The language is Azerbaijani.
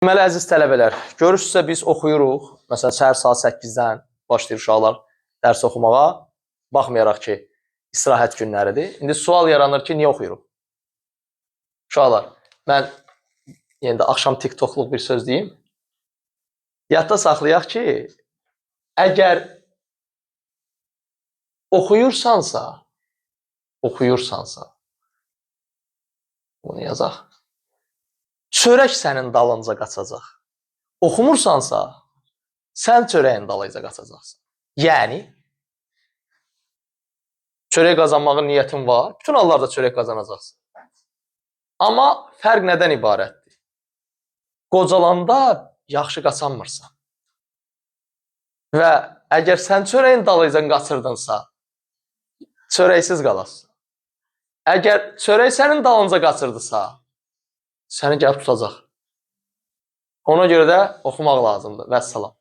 Deməli, əziz tələbələr, görürsünüzsə biz oxuyuruq. Məsələn, səhər saat 8-dən başlayır uşaqlar dərs oxumağa. Baxmayaraq ki, istirahət günləridir. İndi sual yaranır ki, niyə oxuyuruq? Uşaqlar, mən yenə də axşam TikTokluq bir söz deyim. Yadda saxlayaq ki, əgər oxuyursansa, bunu yazaq. Çörək sənin dalınca qaçacaq. Oxumursansa, sən çörəyin dalınca qaçacaqsan. Yəni, çörək qazanmağın niyyətin var, bütün hallarda çörək qazanacaqsın. Amma fərq nədən ibarətdir? Qocalanda yaxşı qaçanmırsan. Və əgər sən çörəyin dalınca qaçırdınsa, çörəksiz qalasın. Əgər çörək sənin dalınca qaçırdısa, səni gəlib tutacaq. Ona görə də oxumaq lazımdır. Vəssalam.